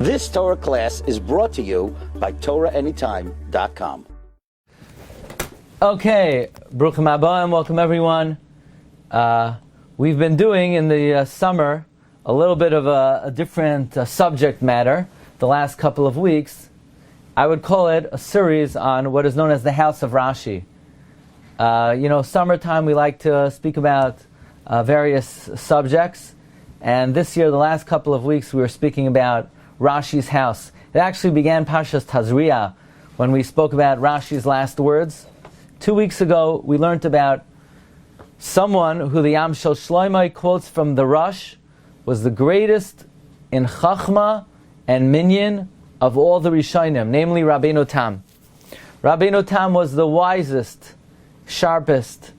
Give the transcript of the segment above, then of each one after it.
This Torah class is brought to you by TorahAnytime.com. Okay, Bruchim Haba, and welcome everyone. We've been doing in the summer a little bit of a different subject matter the last couple of weeks. I would call it a series on what is known as the House of Rashi. Summertime we like to speak about various subjects, and this year, the last couple of weeks, we were speaking about Rashi's house. It actually began Parshas Tazria when we spoke about Rashi's last words. 2 weeks ago, we learned about someone who the Yam Shel Shloimeh quotes from the Rosh was the greatest in Chachma and Minyan of all the Rishonim, namely Rabbeinu Tam. Rabbeinu Tam was the wisest, sharpest,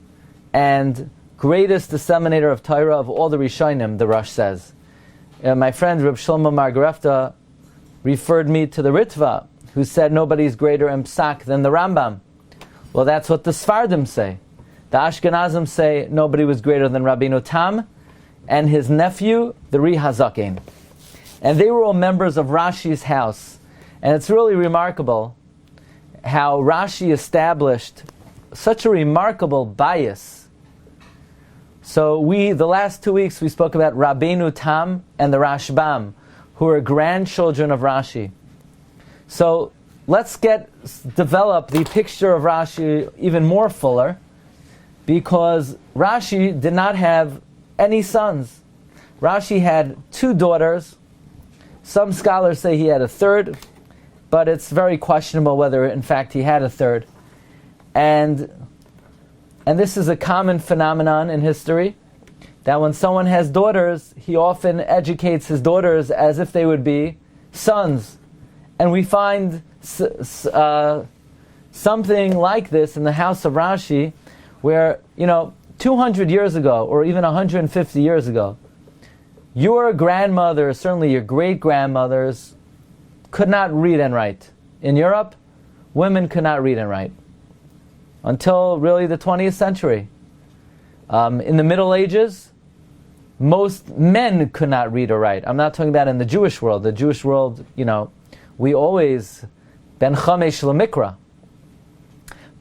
and greatest disseminator of Torah of all the Rishonim, the Rosh says. My friend Reb Shlomo Margarefta referred me to the Ritva, who said nobody's greater in Psak than the Rambam. Well, that's what the Sfardim say. The Ashkenazim say nobody was greater than Rabbeinu Tam and his nephew, the Ri Hazaken. And they were all members of Rashi's house. And it's really remarkable how Rashi established such a remarkable bias. So the last 2 weeks we spoke about Rabbeinu Tam and the Rashbam, who are grandchildren of Rashi. So let's develop the picture of Rashi even more fuller, because Rashi did not have any sons. Rashi had 2 daughters. Some scholars say he had a third, but it's very questionable whether in fact he had a third. And this is a common phenomenon in history, that when someone has daughters, he often educates his daughters as if they would be sons. And we find something like this in the house of Rashi, where, 200 years ago, or even 150 years ago, your grandmother, certainly your great-grandmothers, could not read and write. In Europe, women could not read and write until really the 20th century. In the Middle Ages, most men could not read or write. I'm not talking about in the Jewish world. The Jewish world, we always ben chamesh lemikra.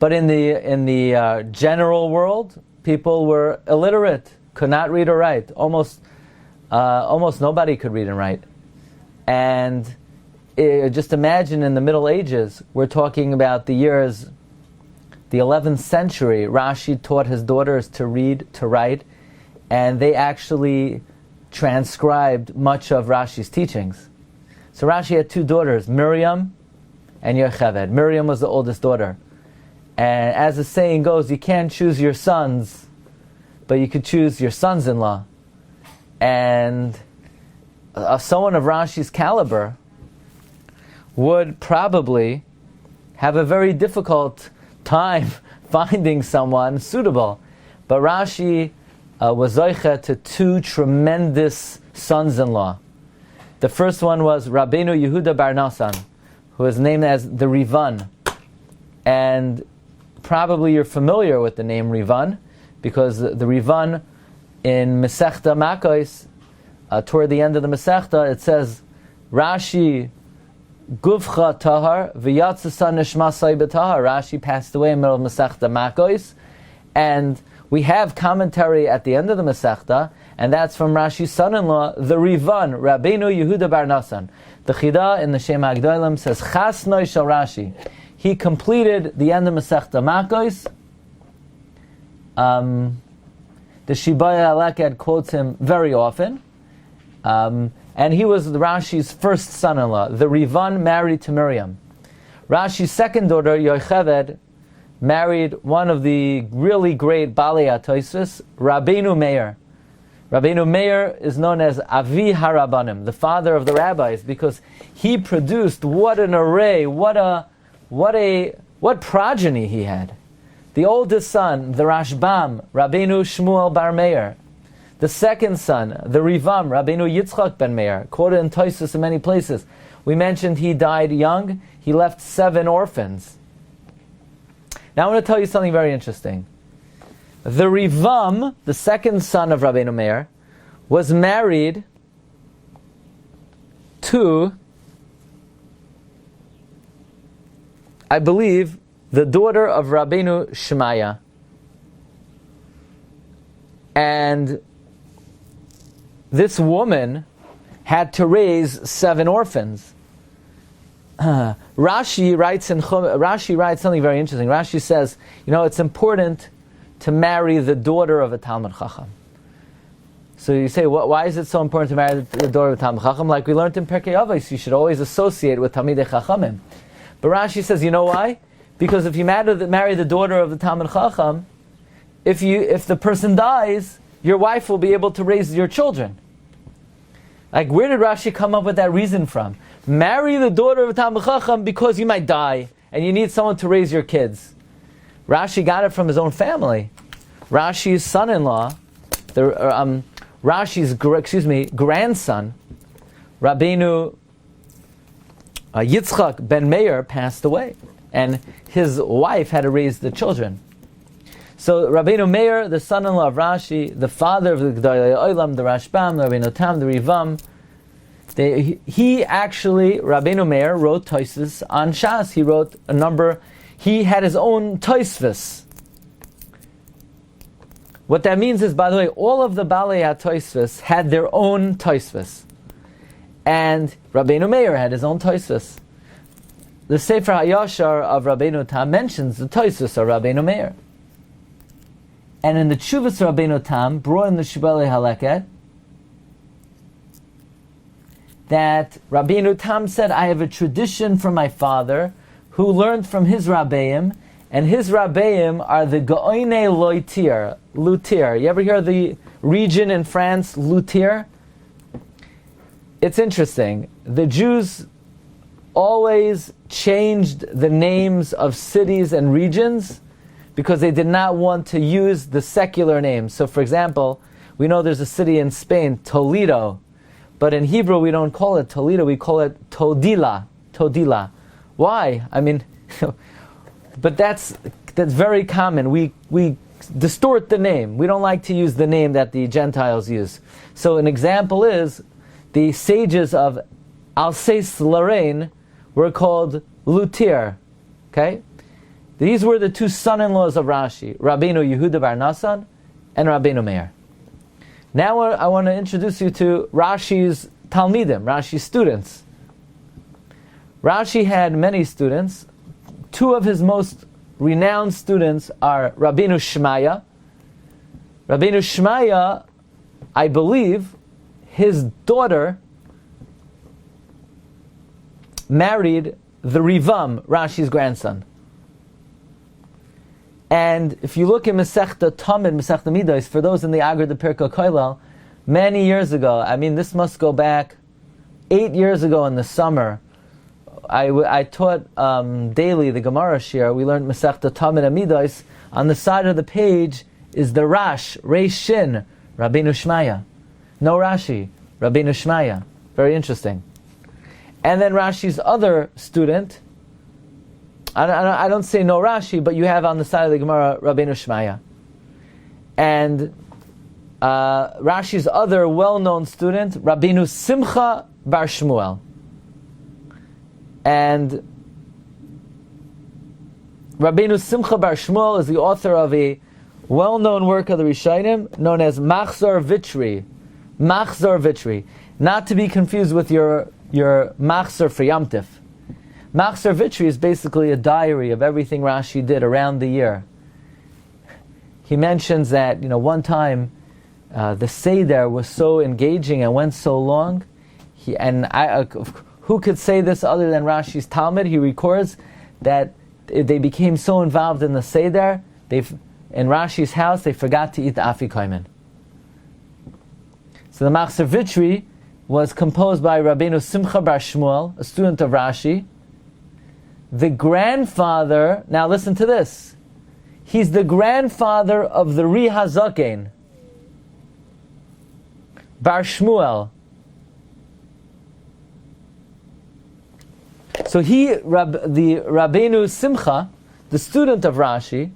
But in the general world, people were illiterate, could not read or write. Almost nobody could read and write. And just imagine in the Middle Ages, we're talking about the years, the 11th century, Rashi taught his daughters to read, to write, and they actually transcribed much of Rashi's teachings. So Rashi had 2 daughters, Miriam and Yocheved. Miriam was the oldest daughter. And as the saying goes, you can't choose your sons, but you could choose your sons-in-law. And someone of Rashi's caliber would probably have a very difficult time finding someone suitable. But Rashi was zoicha to 2 tremendous sons-in-law. The first one was Rabbeinu Yehuda Bar Nasan, who is named as the Rivan. And probably you're familiar with the name Rivan, because the Rivan in Masechta Makos, toward the end of the Masechta, it says, Rashi Gufcha Tahar v'yatzasa nishmasai b'tahar. Rashi passed away in the middle of Masechta Makos, and we have commentary at the end of the Masechta, and that's from Rashi's son-in-law, the Rivan, Rabbeinu Yehuda Bar Nasan. The Chida in the Shem HaGdolim says, Chas Noi Shel Rashi. He completed the end of Masechta Makos. The Shibaya Alekad quotes him very often. And he was Rashi's first son-in-law. The Rivan married to Miriam. Rashi's second daughter, Yocheved, married one of the really great Balei HaTosfos, Rabbeinu Meir. Rabbeinu Meir is known as Avi HaRabbanim, the father of the rabbis, because he produced what an array, what progeny he had. The oldest son, the Rashbam, Rabbeinu Shmuel Bar Meir. The second son, the Rivam, Rabbeinu Yitzchak ben Meir, quoted in Tosfos in many places. We mentioned he died young. He left 7 orphans. Now I want to tell you something very interesting. The Rivam, the second son of Rabbeinu Meir, was married to I believe, the daughter of Rabbeinu Shemaya. And this woman had to raise 7 orphans. Rashi writes something very interesting. Rashi says, it's important to marry the daughter of a Talmid Chacham. So you say, why is it so important to marry the daughter of a Talmid Chacham? Like we learned in Pirkei Avos, you should always associate with Talmidei Chachamim. But Rashi says, you know why? Because if you marry the daughter of the Talmid Chacham, if the person dies, your wife will be able to raise your children. Like, where did Rashi come up with that reason from? Marry the daughter of a Talmid Chacham because you might die and you need someone to raise your kids. Rashi got it from his own family. Rashi's son-in-law, Rashi's grandson, Rabbeinu Yitzchak ben Meir, passed away, and his wife had to raise the children. So Rabbeinu Meir, the son-in-law of Rashi, the father of the Gedolei Olam, the Rashbam, the Rabbeinu Tam, the Rivam, Rabbeinu Meir wrote Tosfos on Shas. He wrote a number. He had his own Tosfos. What that means is, by the way, all of the Balei HaTosfos had their own Tosfos. And Rabbeinu Meir had his own Tosfos. The Sefer HaYashar of Rabbeinu Tam mentions the Tosfos of Rabbeinu Meir. And in the Tshuvas Rabbeinu Tam, brought in the Shibbolei Haleket, that Rabbeinu Tam said, I have a tradition from my father, who learned from his Rabbeim, and his Rabbeim are the Gaonei Lutir. You ever hear of the region in France, Lutir? It's interesting. The Jews always changed the names of cities and regions because they did not want to use the secular names. So, for example, we know there's a city in Spain, Toledo, but in Hebrew we don't call it Toledo, we call it Todila. Todila. Why? I mean, but that's very common. We distort the name. We don't like to use the name that the Gentiles use. So an example is the sages of Alsace-Lorraine were called Lutir. Okay? These were the 2 son-in-laws of Rashi, Rabbeinu Yehuda bar Nasan and Rabbeinu Meir. Now I want to introduce you to Rashi's Talmidim, Rashi's students. Rashi had many students. 2 of his most renowned students are Rabbeinu Shemaya. Rabbeinu Shemaya, I believe, his daughter married the Rivam, Rashi's grandson. And if you look at Masechta Tamid, Masechta Midos, for those in the Agra de Pirkei Koilel, many years ago, I mean this must go back 8 years ago in the summer, I taught daily the Gemara Shiur. We learned Masechta Tamid Amidos. On the side of the page is the Rash, Reish Shin, Rabbeinu Shemaya. No Rashi, Rabbeinu Shemaya. Very interesting. And then Rashi's other student, I don't say no Rashi, but you have on the side of the Gemara Rabbeinu Shemaya. And Rashi's other well-known student, Rabbeinu Simcha bar Shmuel. And Rabbeinu Simcha bar Shmuel is the author of a well-known work of the Rishonim known as Machzor Vitri. Machzor Vitri. Not to be confused with your Machzor for Yom Tif. Machzor Vitri is basically a diary of everything Rashi did around the year. He mentions that, one time the Seder was so engaging and went so long. Who could say this other than Rashi's Talmud? He records that they became so involved in the Seder, in Rashi's house, they forgot to eat the Afikomen. So the Machzor Vitri was composed by Rabbeinu Simcha bar Shmuel, a student of Rashi. The grandfather, now listen to this, he's the grandfather of the Ri Hazaken, bar Shmuel. So the Rabbeinu Simcha, the student of Rashi,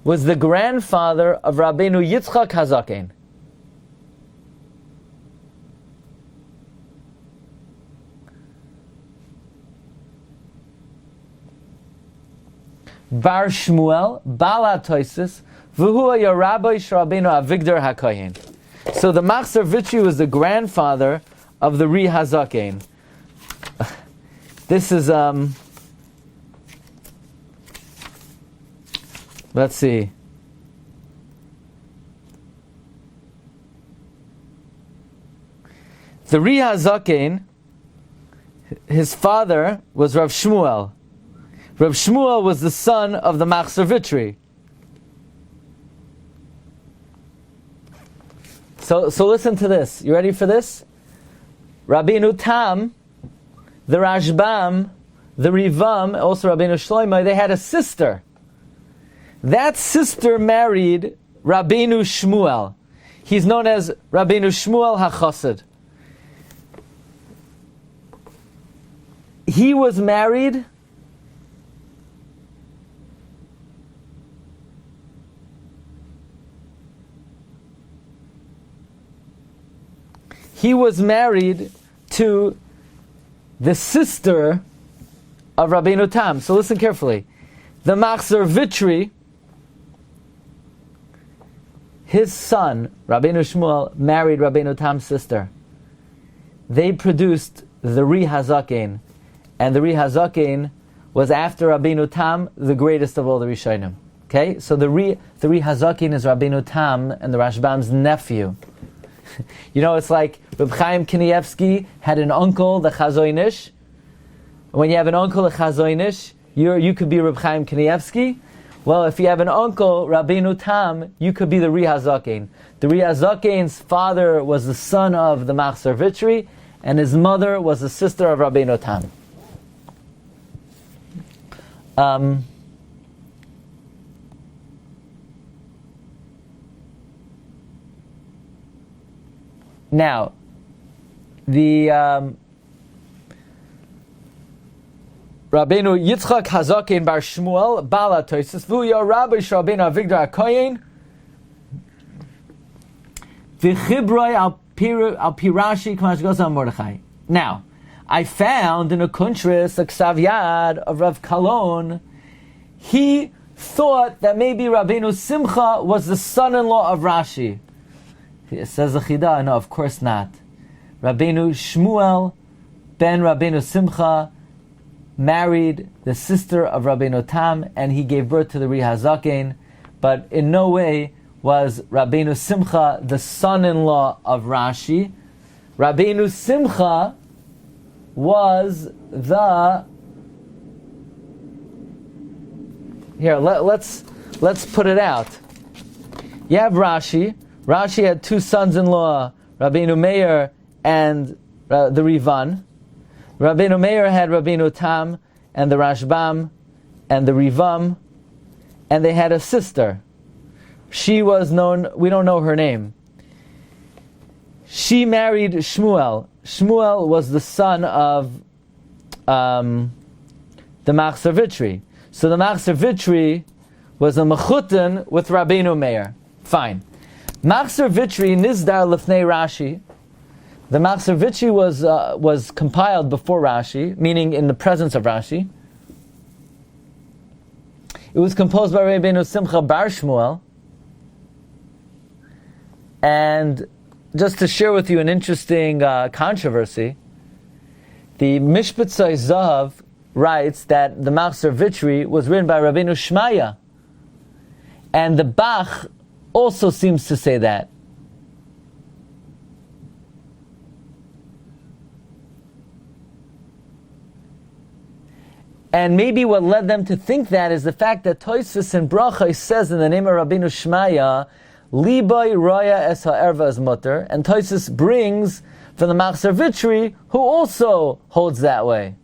was the grandfather of Rabbeinu Yitzchak Hazaken. bar Shmuel, Balak Toisus, v'hu ya Rabbi Rabbeinu Avigdor HaKohen. So the Machzor Vitri was the grandfather of the Ri Hazaken. This is, let's see. The Ri Hazaken, his father was Rav Shmuel. Rav Shmuel was the son of the Machzor Vitri. So listen to this. You ready for this? Rabbeinu Tam, the Rashbam, the Rivam, also Rabbeinu Shlomo, they had a sister. That sister married Rabbeinu Shmuel. He's known as Rabbeinu Shmuel HaChassid. He was married to the sister of Rabbeinu Tam. So listen carefully. The Machzor Vitri, his son, Rabbeinu Shmuel, married Rabbeinu Tam's sister. They produced the Ri Hazaken. And the Ri Hazaken was after Rabbeinu Tam, the greatest of all the Rishonim. Okay? So the Ri Hazaken is Rabbeinu Tam and the Rashbam's nephew. You know, it's like Reb Chaim Kanievsky had an uncle, the Chazoinish. When you have an uncle, the Chazoinish, you could be Reb Chaim Kanievsky. Well, if you have an uncle, Rabbeinu Tam, you could be the Ri Hazaken. The Ri Hazaken's father was the son of the Machzor Vitri, and his mother was the sister of Rabbeinu Tam. Now, the Rabbeinu Yitzchak Hazaken bar Shmuel Bala Toisus Vuya Rabbi Rabbeinu Avigdor HaKohen V'chibroi al Pirashi Chumash goes on Mordechai. Now, I found in a kuntris, a ksav yad of Rav Kalon, he thought that maybe Rabbeinu Simcha was the son-in-law of Rashi. It says the Chida, no, of course not. Rabbeinu Shmuel ben Rabbeinu Simcha married the sister of Rabbeinu Tam, and he gave birth to the Ri Hazaken, but in no way was Rabbeinu Simcha the son-in-law of Rashi. Rabbeinu Simcha was the... Here, let's put it out. You have Rashi. Rashi had two sons-in-law, Rabbeinu Meir and the Rivan. Rabbeinu Meir had Rabbeinu Tam and the Rashbam and the Rivam, and they had a sister. She was known, we don't know her name. She married Shmuel. Shmuel was the son of the Machzor Vitri. So the Machzor Vitri was a mechutin with Rabbeinu Meir. Fine. Machzor Vitri nizdar lefnei Rashi. The Machzor Vitri was compiled before Rashi, meaning in the presence of Rashi. It was composed by Rabbeinu Simcha bar Shmuel. And just to share with you an interesting controversy, the Mishpatzai Zahav writes that the Machzor Vitri was written by Rabbeinu Shmaya. And the Bach also seems to say that. And maybe what led them to think that is the fact that Tosfos in Bracha says in the name of Rabbeinu Shmaya, Libai Raya Es Ha'erva Es Mutter, and Tosfos brings from the Machzor Vitri, who also holds that way.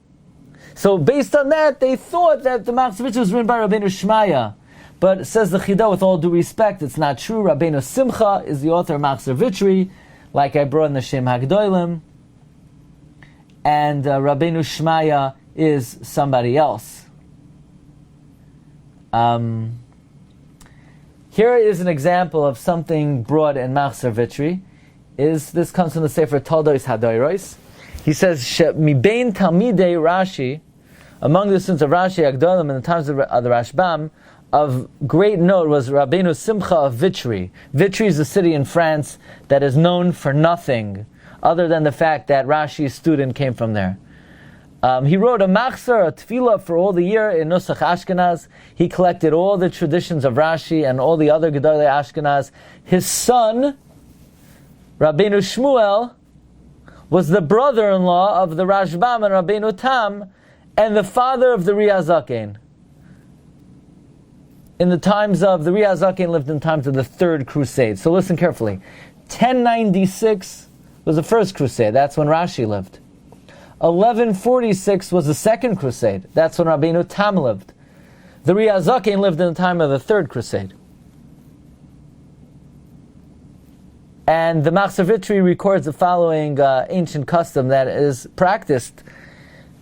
So based on that, they thought that the Machzor Vitri was written by Rabbeinu Shmaya. But says the Chida, with all due respect, it's not true. Rabbeinu Simcha is the author of Machzor Vitri, like I brought in the Shem HaGdolim, and Rabbeinu Shmaya is somebody else. Here is an example of something brought in Machzor Vitri. This comes from the Sefer Toldos HaDoros. He says, "Mibein Talmidei Rashi, Among the students of Rashi Agdolim in the times of the Rashbam, of great note was Rabbeinu Simcha of Vitry. Vitry is a city in France that is known for nothing other than the fact that Rashi's student came from there. He wrote a machzor, a tefillah for all the year in Nusach Ashkenaz. He collected all the traditions of Rashi and all the other Gedolei Ashkenaz. His son, Rabbeinu Shmuel, was the brother-in-law of the Rashbam and Rabbeinu Tam, and the father of the Riazaken. In the times of, the Riazaken lived in times of the Third Crusade. So listen carefully. 1096 was the First Crusade. That's when Rashi lived. 1146 was the Second Crusade. That's when Rabbeinu Tam lived. The Riazaken lived in the time of the Third Crusade. And the Machzor Vitry records the following ancient custom that is practiced.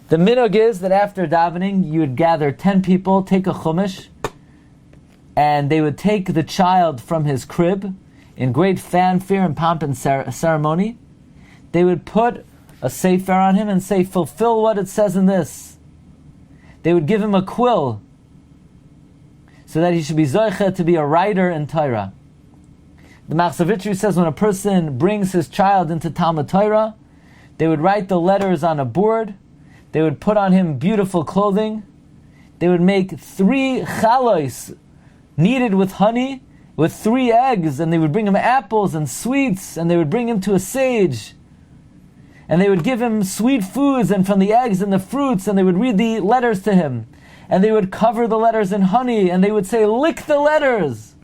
The minhag is that after davening, you would gather 10 people, take a Chumash, and they would take the child from his crib in great fanfare and pomp and ceremony. They would put a sefer on him and say, fulfill what it says in this. They would give him a quill so that he should be zoicha to be a writer in Torah. The Machzor Vitry says when a person brings his child into Talmud Torah, they would write the letters on a board, they would put on him beautiful clothing, they would make 3 chalois kneaded with honey, with 3 eggs, and they would bring him apples and sweets, and they would bring him to a sage, and they would give him sweet foods and from the eggs and the fruits, and they would read the letters to him, and they would cover the letters in honey, and they would say, lick the letters.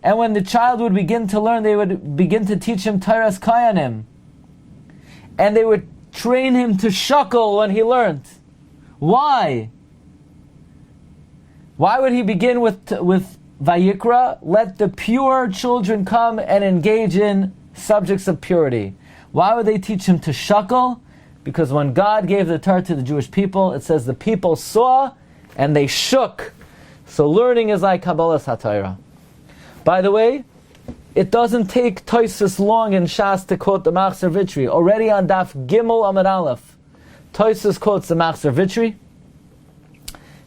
And when the child would begin to learn, they would begin to teach him Torah's Kayanim, and they would train him to shuckle when he learned. Why? Why would he begin with Vayikra? Let the pure children come and engage in subjects of purity. Why would they teach him to shuckle? Because when God gave the Torah to the Jewish people, it says the people saw and they shook. So learning is like Kabbalas HaTorah. By the way, it doesn't take Tosfos long in Shas to quote the Machzor Vitry. Already on Daf Gimel Amud Aleph, Tosfos quotes the Machzor Vitry,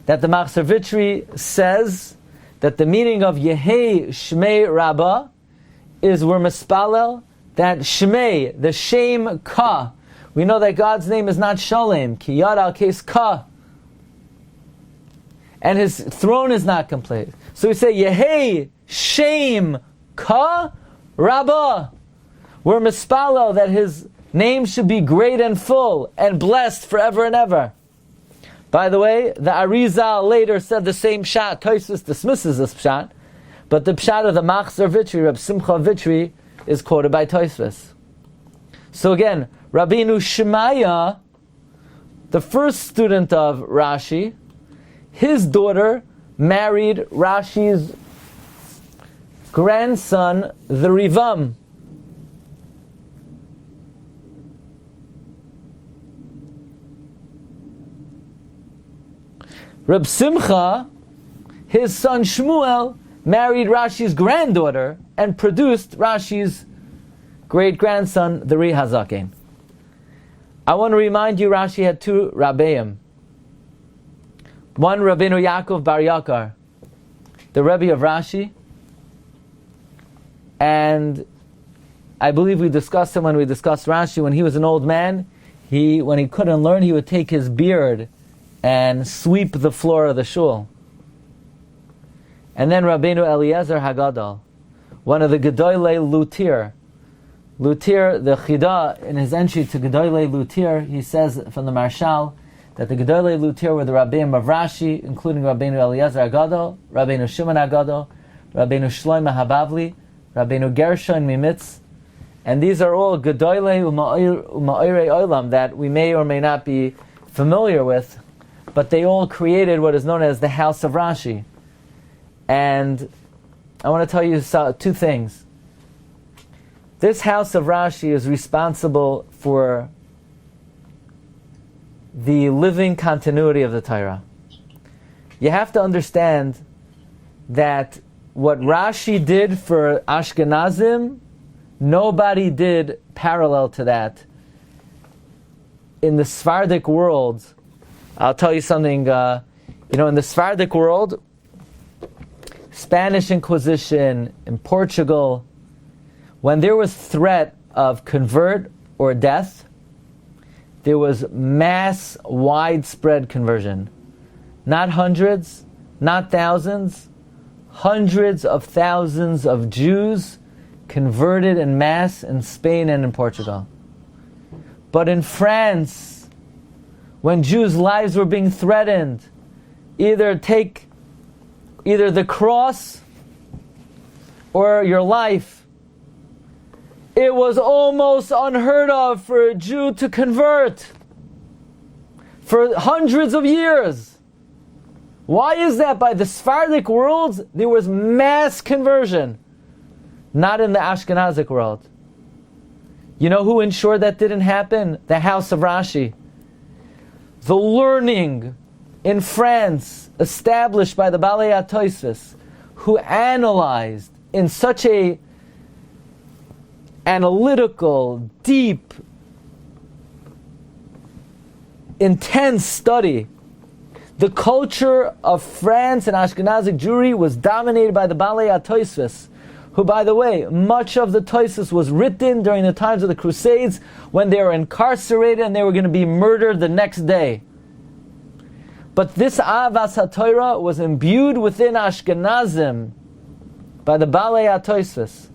that the Machzor Vitry says that the meaning of Yehei Shmei Rabbah is we're mispalel, that Shmei, the Shem Ka, we know that God's name is not Shalem, Ki Yad Al Kes Ka, and his throne is not complete. So we say Yehei Shem Ka Rabbah. We're mispalel that his name should be great and full and blessed forever and ever. By the way, the Arizal later said the same pshat. Tosfos dismisses this pshat, but the pshat of the Machzor Vitry, Reb Simcha Vitry, is quoted by Tosfos. So again, Rabbeinu Shemaya, the first student of Rashi, his daughter married Rashi's grandson, the Rivam. Reb Simcha, his son Shmuel, married Rashi's granddaughter and produced Rashi's great-grandson, the Ri Hazaken. I want to remind you, Rashi had 2 Rabbeim. One, Rabbeinu Yaakov Bar Yakar, the Rebbe of Rashi, and I believe we discussed him when we discussed Rashi. When he was an old man, when he couldn't learn, he would take his beard and sweep the floor of the shul. And then Rabbeinu Eliezer Hagadol, one of the Gedolei Lutir. Lutir, the Chida, in his entry to Gedolei Lutir, he says from the Marshal that the Gedolei Lutir were the Rabbeim of Rashi, including Rabbeinu Eliezer Hagadol, Rabbeinu Shimon Hagadol, Rabbeinu Shlomo Habavli, Rabbeinu Gershon Mimitz, and these are all Gedolei U'Ma'orei Olam that we may or may not be familiar with, but they all created what is known as the House of Rashi. And I want to tell you 2 things. This House of Rashi is responsible for the living continuity of the Torah. You have to understand that what Rashi did for Ashkenazim, nobody did parallel to that in the Sephardic world, I'll tell you something, in the Sephardic world, Spanish Inquisition in Portugal, when there was threat of convert or death, there was mass, widespread conversion. Not hundreds, not thousands, hundreds of thousands of Jews converted en masse in Spain and in Portugal. But in France, when Jews' lives were being threatened, either the cross or your life, it was almost unheard of for a Jew to convert for hundreds of years. Why is that? By the Sephardic world, there was mass conversion. Not in the Ashkenazic world. You know who ensured that didn't happen? The house of Rashi. The learning in France, established by the Balak Tosfos, who analyzed in such a analytical, deep, intense study. The culture of France and Ashkenazic Jewry was dominated by the Balak Tosfos, who, by the way, much of the Tosfos was written during the times of the Crusades when they were incarcerated and they were going to be murdered the next day. But this Avas HaTorah was imbued within Ashkenazim by the Balak Tosfos.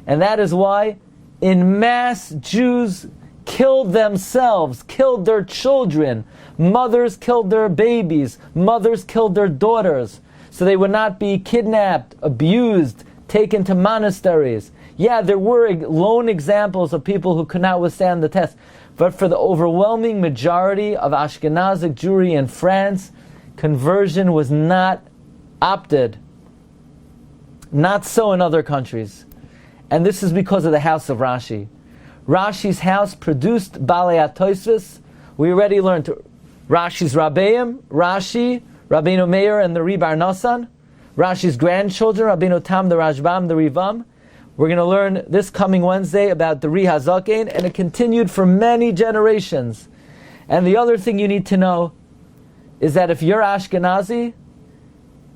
And that is why, in mass, Jews killed themselves, killed their children. Mothers killed their babies. Mothers killed their daughters. So they would not be kidnapped, abused, taken to monasteries. Yeah, there were lone examples of people who could not withstand the test. But for the overwhelming majority of Ashkenazic Jewry in France, conversion was not opted. Not so in other countries. And this is because of the house of Rashi. Rashi's house produced Balak Tosfos. We already learned Rashi's Rabbeim, Rashi, Rabbeinu Meir, and the Bar Nasan. Rashi's grandchildren, Rabbeinu Tam, the Rashbam, the Rivam. We're going to learn this coming Wednesday about the Ri HaZaken, and it continued for many generations. And the other thing you need to know is that if you're Ashkenazi,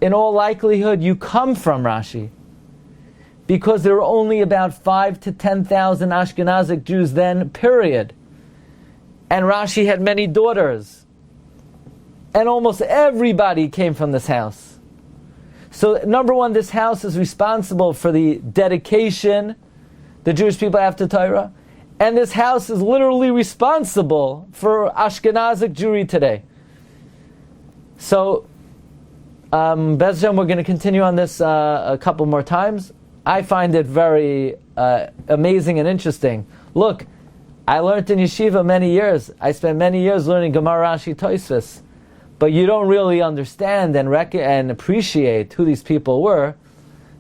in all likelihood you come from Rashi. Because there were only about 5,000 to 10,000 Ashkenazic Jews then, period. And Rashi had many daughters. And almost everybody came from this house. So, number one, this house is responsible for the dedication the Jewish people have to Torah. And this house is literally responsible for Ashkenazic Jewry today. So, Bez Hashem, we're going to continue on this a couple more times. I find it very amazing and interesting. Look, I learned in yeshiva many years. I spent many years learning Gemara, Rashi, Tosfos. But you don't really understand and appreciate who these people were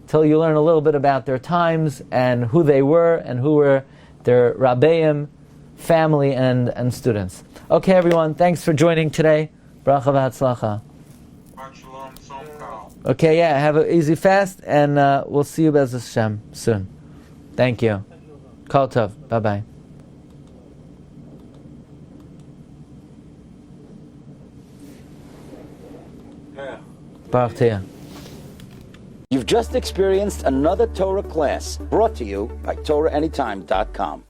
till you learn a little bit about their times and who they were and who were their Rabbeim, family, and students. Okay, everyone, thanks for joining today. Bracha v'hatzlacha. Okay, yeah, have an easy fast, and we'll see you Bez Hashem soon. Thank you. Kol tov. Bye-bye. Baruch Tiyah. You've just experienced another Torah class brought to you by TorahAnytime.com.